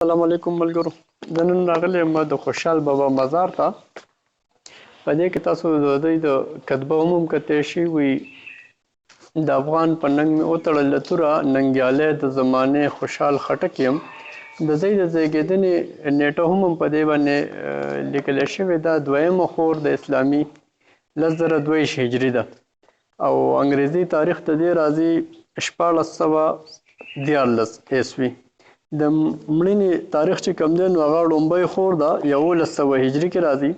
السلام علیکم ملګرو. زه نن راغلی یم د خوشحال بابا مزار ته. په دې کې تاسو د دوی د کتبه هم کتلی شي وي د افغان په ننګ مې وتړله توره ننګیالی د زمانې خوشحال خټک یم. د دوی د زیږېدنې نیټه هم په دې باندې لیکلی شوې ده. دویمه خور د اسلامي 1002 هجري ده او انګریزي تاریخ ته دې راځي 1414 عیسوي. د مړینې تاریخ چې کوم دی نو هغه لومبۍ خور ده 1100 هجري کې راځي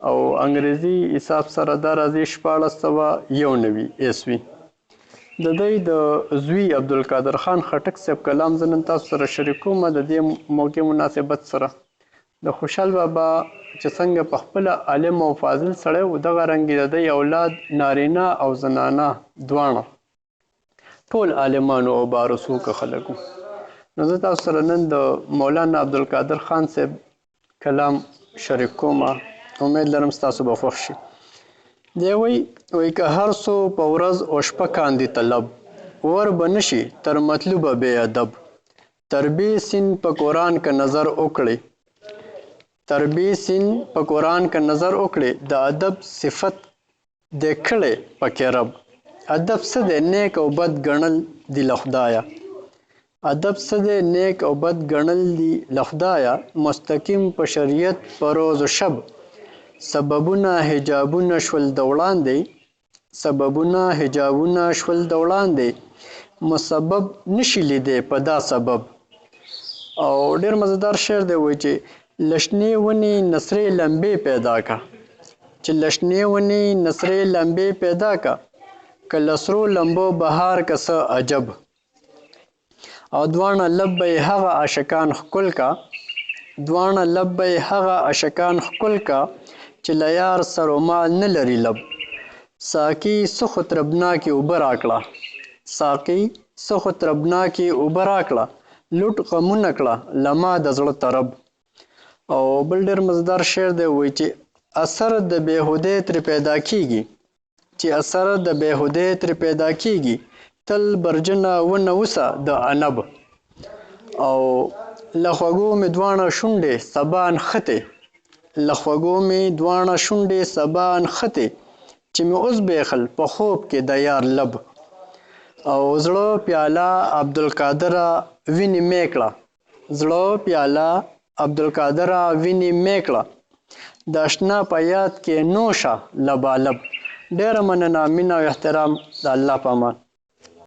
او انګریزي حساب سره دا راځي 1491 عیسوي. د دوی د زوی عبدالقادر خان خټک صاحب کلام زه نن تاسو سره شریکوم. د دې موقع مناسبت سره د خوشحال بابا چې څنګه په خپله عالم او فاضل سړی و دغه رنګې د دوی اولاد نارینه او زنانه دواړه ټول عالمانو او بارسوکه خلک وو. نو زه تاسو سره نن د مولانا عبدالقادر خان صاحب کلام شریک کوم. امید لرم ستاسو به خوښ شي. دی وایي که هر څو په ورځ او شپه کاندي طلب ور به نشي تر مطلوبه بې ادب. تربیې سین په قرآن که نظر وکړي د ادب صفت دی کړی پکې رب. ادب څه دی نیک او بد ګڼل دي له خدایه. مستقیم په شریعت په روز و شب. سببونه حجابونه شول د وړاندې مسبب نشي لیدی په دا سبب. او ډیر مزدار شعر دی وایي چې لشنې ونې نسرې لمبې پیدا کا که لسرو لمبو بهار که څه عجب. او دواړه لب به هغه عاشقان ښکل کا چې له یار سرومال نه لري لب. ساقي څه خو طربناکې اوبه راکړه لوټ غمونه کړه له ما د زړه طرب. او بل ډېر مزدار شعر دی وایي چې اثر د بېهودۍ ترې پیدا کیږي تل برجنه ونه اوسه د عنب. او له خوږو مې دواړه شونډې سبا نښتې چې مې اوس بیخل په خوب کې د یار لب. او زړه پیاله عبدالقادره وینې مې کړه د اشنا په یاد کې نوشه لبالب. ډېره مننه، مینه او احترام. د الله په امان.